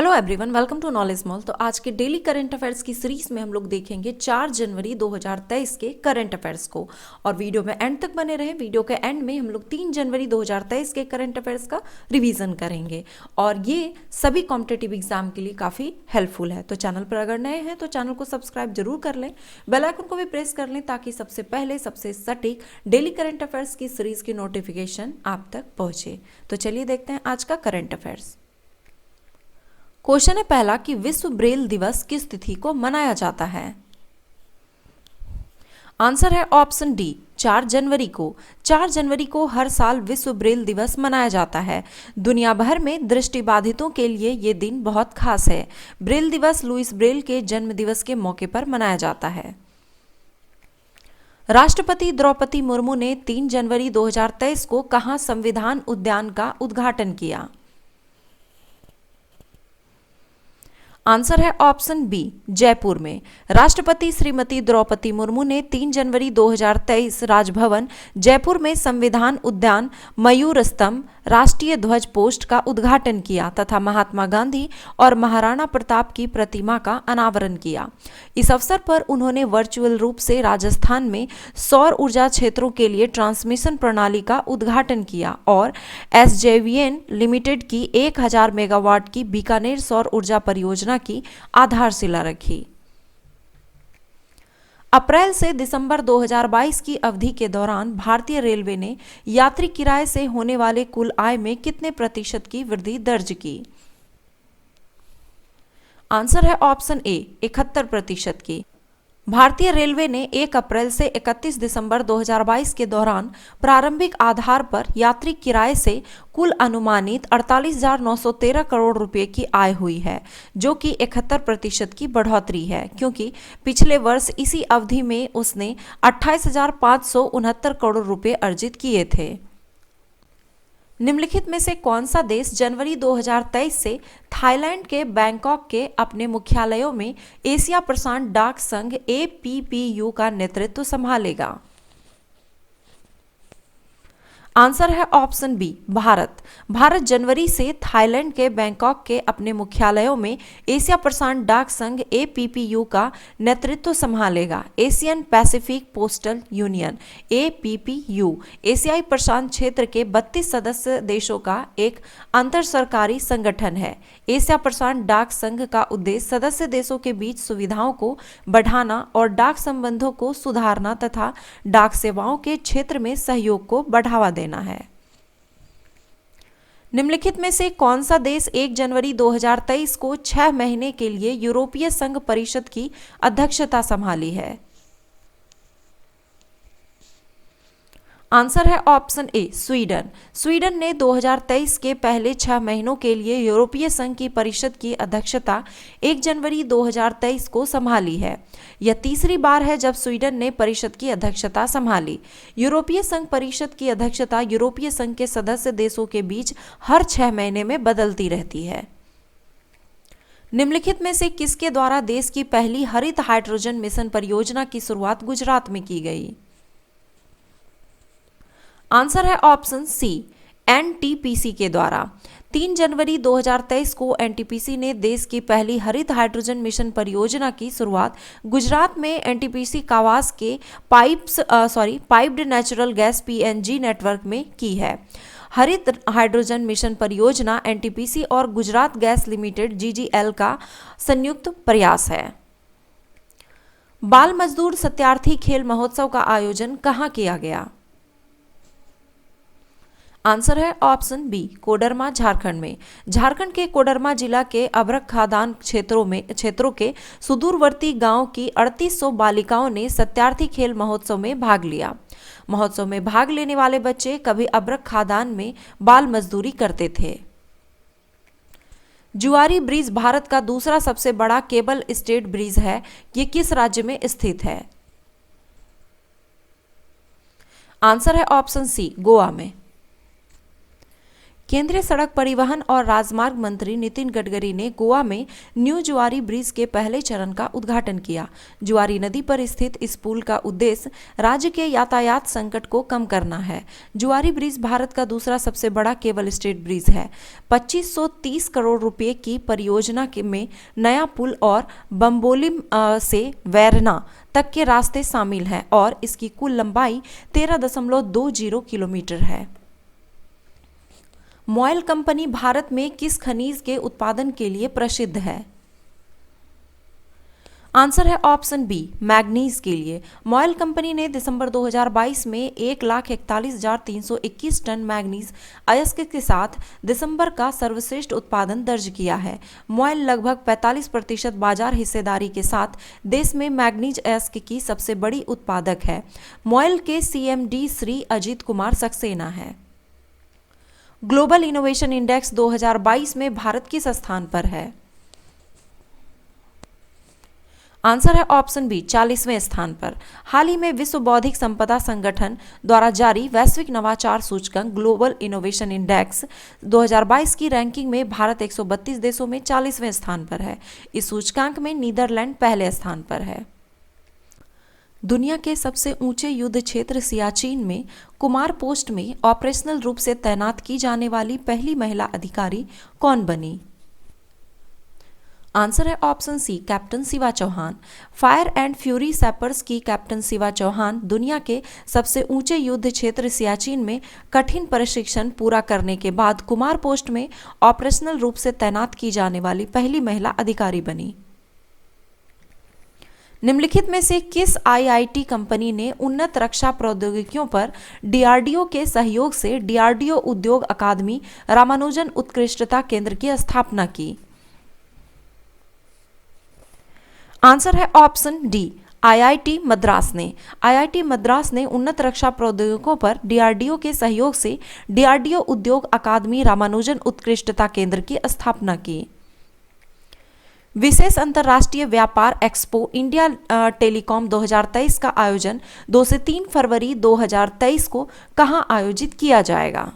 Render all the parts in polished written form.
Hello everyone, welcome to knowledge mall. तो आज के डेली करंट अफेयर्स की सीरीज में हम लोग देखेंगे 4 जनवरी 2023 के करंट अफेयर्स को। और वीडियो में एंड तक बने रहें। वीडियो के एंड में हम लोग 3 जनवरी 2023 के करंट अफेयर्स का रिवीजन करेंगे और ये सभी कॉम्पिटेटिव एग्जाम के लिए काफ़ी हेल्पफुल है। तो चैनल पर अगर नए हैं तो चैनल को सब्सक्राइब जरूर कर लें, बेल आइकन को भी प्रेस कर लें ताकि सबसे पहले सबसे सटीक डेली करंट अफेयर्स की सीरीज की नोटिफिकेशन आप तक पहुंचे। तो चलिए देखते हैं आज का करंट अफेयर्स। क्वेश्चन है पहला कि विश्व ब्रेल दिवस किस तिथि को मनाया जाता है। आंसर है ऑप्शन डी 4 जनवरी को। 4 जनवरी को हर साल विश्व ब्रेल दिवस मनाया जाता है। दुनिया भर में दृष्टिबाधितों के लिए ये दिन बहुत खास है। ब्रेल दिवस लुइस ब्रेल के जन्म दिवस के मौके पर मनाया जाता है। राष्ट्रपति द्रौपदी मुर्मू ने 3 जनवरी 2023 को कहां संविधान उद्यान का उद्घाटन किया। आंसर है ऑप्शन बी जयपुर में। राष्ट्रपति श्रीमती द्रौपदी मुर्मू ने 3 जनवरी 2023 राजभवन जयपुर में संविधान उद्यान, मयूर स्तंभ, राष्ट्रीय ध्वज पोस्ट का उद्घाटन किया तथा महात्मा गांधी और महाराणा प्रताप की प्रतिमा का अनावरण किया। इस अवसर पर उन्होंने वर्चुअल रूप से राजस्थान में सौर ऊर्जा क्षेत्रों के लिए ट्रांसमिशन प्रणाली का उद्घाटन किया और एसजेवीएन लिमिटेड की 1000 मेगावाट की बीकानेर सौर ऊर्जा परियोजना की आधारशिला रखी। अप्रैल से दिसंबर 2022 की अवधि के दौरान भारतीय रेलवे ने यात्री किराए से होने वाले कुल आय में कितने प्रतिशत की वृद्धि दर्ज की। आंसर है ऑप्शन ए 71% की। भारतीय रेलवे ने 1 अप्रैल से 31 दिसंबर 2022 के दौरान प्रारंभिक आधार पर यात्री किराए से कुल अनुमानित 48,913 करोड़ रुपए की आय हुई है, जो कि 71% की बढ़ोतरी है, क्योंकि पिछले वर्ष इसी अवधि में उसने 28,569 करोड़ रुपए अर्जित किए थे। निम्नलिखित में से कौन सा देश जनवरी 2023 से थाईलैंड के बैंकॉक के अपने मुख्यालयों में एशिया प्रशांत डाक संघ APPU का नेतृत्व संभालेगा। आंसर है ऑप्शन बी भारत। भारत जनवरी से थाईलैंड के बैंकॉक के अपने मुख्यालयों में एशिया प्रशांत डाक संघ APPU का नेतृत्व संभालेगा। Asian Pacific postal union APPU एशियाई प्रशांत क्षेत्र के 32 सदस्य देशों का एक अंतर सरकारी संगठन है। एशिया प्रशांत डाक संघ का उद्देश्य सदस्य देशों के बीच सुविधाओं को बढ़ाना और डाक संबंधों को सुधारना तथा डाक सेवाओं के क्षेत्र में सहयोग को बढ़ावा देना है। निम्नलिखित में से कौन सा देश 1 जनवरी 2023 को 6 महीने के लिए यूरोपीय संघ परिषद की अध्यक्षता संभाली है। आंसर है ऑप्शन ए स्वीडन। स्वीडन ने 2023 के पहले 6 महीनों के लिए यूरोपीय संघ की परिषद की अध्यक्षता 1 जनवरी 2023 को संभाली है। यह तीसरी बार है जब स्वीडन ने परिषद की अध्यक्षता संभाली। यूरोपीय संघ परिषद की अध्यक्षता यूरोपीय संघ के सदस्य देशों के बीच हर 6 महीने में बदलती रहती है। निम्नलिखित में से किसके द्वारा देश की पहली हरित हाइड्रोजन मिशन परियोजना की शुरुआत गुजरात में की गई। आंसर है ऑप्शन सी NTPC के द्वारा। 3 जनवरी 2023 को NTPC ने देश की पहली हरित हाइड्रोजन मिशन परियोजना की शुरुआत गुजरात में NTPC कावास के piped natural gas PNG network में की है। हरित हाइड्रोजन मिशन परियोजना NTPC और गुजरात गैस लिमिटेड GGL का संयुक्त प्रयास है। बाल मजदूर सत्यार्थी खेल महोत्सव का आयोजन कहाँ किया गया। आंसर है ऑप्शन बी कोडरमा झारखंड में। झारखंड के कोडरमा जिला के अभ्रक खादान क्षेत्रों के सुदूरवर्ती गांव की 3800 बालिकाओं ने सत्यार्थी खेल महोत्सव में भाग लिया। महोत्सव में भाग लेने वाले बच्चे कभी अभ्रक खादान में बाल मजदूरी करते थे। जुआरी ब्रिज भारत का दूसरा सबसे बड़ा केबल स्टेड ब्रिज है। ये किस राज्य में स्थित है। आंसर है ऑप्शन सी गोवा में। केंद्रीय सड़क परिवहन और राजमार्ग मंत्री नितिन गडकरी ने गोवा में न्यू जुआरी ब्रिज के पहले चरण का उद्घाटन किया। जुआरी नदी पर स्थित इस पुल का उद्देश्य राज्य के यातायात संकट को कम करना है। जुआरी ब्रिज भारत का दूसरा सबसे बड़ा केबल स्टेट ब्रिज है। 2530 करोड़ रुपए की परियोजना में नया पुल और बम्बोलिम से वैरना तक के रास्ते शामिल हैं और इसकी कुल लंबाई 13.20 किलोमीटर है। मॉयल कंपनी भारत में किस खनिज के उत्पादन के लिए प्रसिद्ध है? आंसर है ऑप्शन बी, मैग्नीज के लिए। मॉयल कंपनी ने दिसंबर 2022 में 1,41,321 टन मैग्नीज अयस्क के साथ दिसंबर का सर्वश्रेष्ठ उत्पादन दर्ज किया है। मॉयल लगभग 45% बाजार हिस्सेदारी के साथ देश में मैग्नीज अयस्क की सबसे बड़ी उत्पादक है। मॉयल के CMD श्री अजीत कुमार सक्सेना है। ग्लोबल इनोवेशन इंडेक्स 2022 में भारत किस स्थान पर है? आंसर है ऑप्शन बी, 40वें स्थान पर। हाल ही में विश्व बौद्धिक संपदा संगठन द्वारा जारी वैश्विक नवाचार सूचकांक ग्लोबल इनोवेशन इंडेक्स 2022 की रैंकिंग में भारत 132 देशों में 40वें स्थान पर है। इस सूचकांक में नीदरलैंड पहले स्थान पर है। दुनिया के सबसे ऊंचे युद्ध क्षेत्र सियाचिन में कुमार पोस्ट में ऑपरेशनल रूप से तैनात की जाने वाली पहली महिला अधिकारी कौन बनी? आंसर है option C, captain Shiva Chauhan. Fire and fury sappers की कैप्टन शिवा चौहान दुनिया के सबसे ऊंचे युद्ध क्षेत्र सियाचिन में कठिन प्रशिक्षण पूरा करने के बाद कुमार पोस्ट में ऑपरेशनल रूप से तैनात की जाने वाली पहली महिला अधिकारी बनी। निम्नलिखित में से किस IIT कंपनी ने उन्नत रक्षा प्रौद्योगिकियों पर DRDO के सहयोग से DRDO उद्योग अकादमी रामानुजन उत्कृष्टता केंद्र की स्थापना की? आंसर है ऑप्शन डी, IIT मद्रास ने। IIT मद्रास ने उन्नत रक्षा प्रौद्योगिकियों पर DRDO के सहयोग से DRDO उद्योग अकादमी रामानुजन उत्कृष्टता केंद्र की स्थापना की। विशेष अंतर्राष्ट्रीय व्यापार एक्सपो इंडिया टेलीकॉम 2023 का आयोजन 2 से 3 फरवरी 2023 को कहां आयोजित किया जाएगा?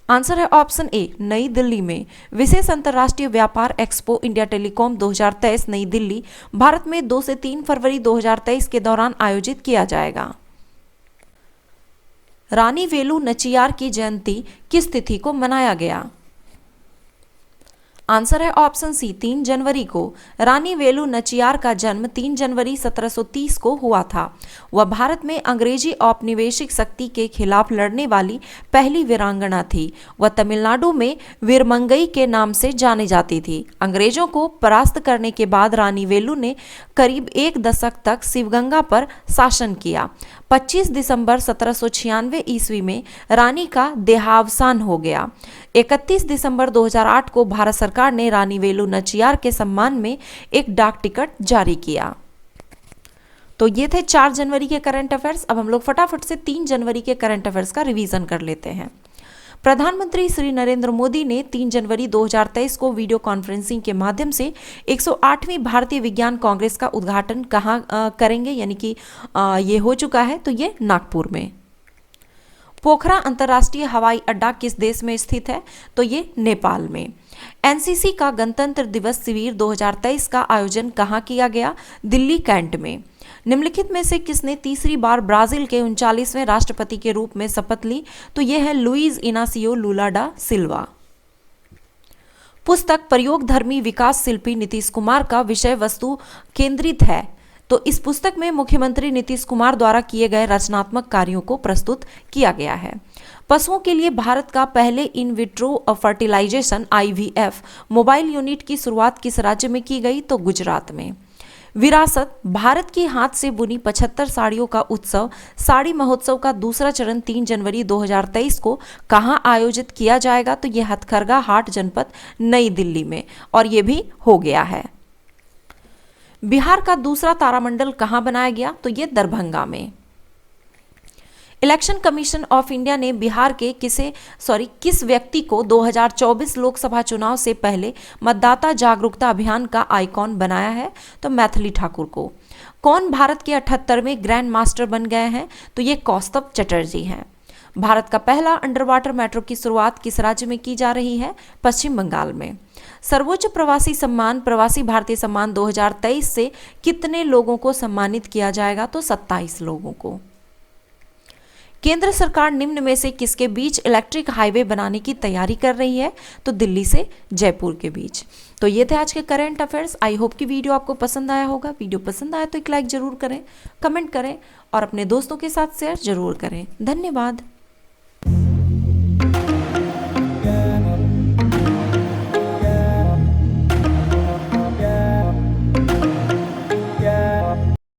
आंसर है ऑप्शन ए, नई दिल्ली में। विशेष अंतर्राष्ट्रीय व्यापार एक्सपो इंडिया टेलीकॉम 2023 नई दिल्ली, भारत में 2 से 3 फरवरी 2023 के दौरान आयोजित किया जाएगा। रानी वेलु नचियार की जयंती किस तिथि को मनाया गया? आंसर है ऑप्शन सी, 3 जनवरी को। रानी वेलु नचियार का जन्म 3 जनवरी 1730 को हुआ था। वह भारत में अंग्रेजी औपनिवेशिक शक्ति के खिलाफ लड़ने वाली पहली वीरांगना थी। वह तमिलनाडु में वीरमंगई के नाम से जानी जाती थी। अंग्रेजों को परास्त करने के बाद रानी वेलु ने करीब 1 दशक तक शिवगंगा पर शासन किया। 25 दिसंबर 1796 ईस्वी में रानी का देहावसान हो गया। 31 दिसंबर 2008 को भारत सरकार ने रानी वेलु नचियार के सम्मान में एक डाक टिकट जारी किया। तो ये थे 4 जनवरी के करंट अफेयर्स। अब हम लोग फटाफट से 3 जनवरी के करंट अफेयर्स का रिवीजन कर लेते हैं। प्रधानमंत्री श्री नरेंद्र मोदी ने 3 जनवरी 2023 को वीडियो कॉन्फ्रेंसिंग के माध्यम से 108वीं भारतीय विज्ञान कांग्रेस का उद्घाटन कहाँ करेंगे, यानी कि ये हो चुका है, तो ये नागपुर में। पोखरा अंतर्राष्ट्रीय हवाई अड्डा किस देश में स्थित है? तो ये नेपाल में। एनसीसी का गणतंत्र दिवस शिविर 2023 का आयोजन कहाँ किया गया? दिल्ली कैंट में। निम्नलिखित में से किसने तीसरी बार ब्राजील के 39वें राष्ट्रपति के रूप में शपथ ली? तो यह है लुइज इनासियो लुला डा सिल्वा। पुस्तक प्रयोगधर्मी विकास शिल्पी नीतीश कुमार का विषय वस्तु केंद्रित है। तो इस पुस्तक में मुख्यमंत्री नीतीश कुमार द्वारा किए गए रचनात्मक कार्यों को प्रस्तुत किया गया है। पशुओं के लिए भारत का पहले in vitro fertilisation IVF mobile unit की शुरुआत किस राज्य में की गई? तो गुजरात में। विरासत भारत की हाथ से बुनी 75 साड़ियों का उत्सव साड़ी महोत्सव का दूसरा चरण 3 जनवरी 2023 को कहां आयोजित किया जाएगा? तो यह हथकरघा हाट जनपद नई दिल्ली में, और यह भी हो गया है। बिहार का दूसरा तारामंडल कहां बनाया गया? तो यह दरभंगा में। इलेक्शन कमीशन ऑफ इंडिया ने बिहार के किस व्यक्ति को 2024 लोकसभा चुनाव से पहले मतदाता जागरूकता अभियान का आइकॉन बनाया है? तो मैथिली ठाकुर को। कौन भारत के 78वें ग्रैंड मास्टर बन गए हैं? तो ये कौस्तभ चटर्जी हैं। भारत का पहला अंडर वाटर मेट्रो की शुरुआत किस राज्य में की जा रही है? पश्चिम बंगाल में। सर्वोच्च प्रवासी सम्मान प्रवासी भारतीय सम्मान 2023 से कितने लोगों को सम्मानित किया जाएगा? तो 27 लोगों को। केंद्र सरकार निम्न में से किसके बीच इलेक्ट्रिक हाईवे बनाने की तैयारी कर रही है? तो दिल्ली से जयपुर के बीच। तो ये थे आज के करंट अफेयर्स। आई होप कि वीडियो आपको पसंद आया होगा। वीडियो पसंद आया तो एक लाइक जरूर करें, कमेंट करें और अपने दोस्तों के साथ शेयर जरूर करें। धन्यवाद।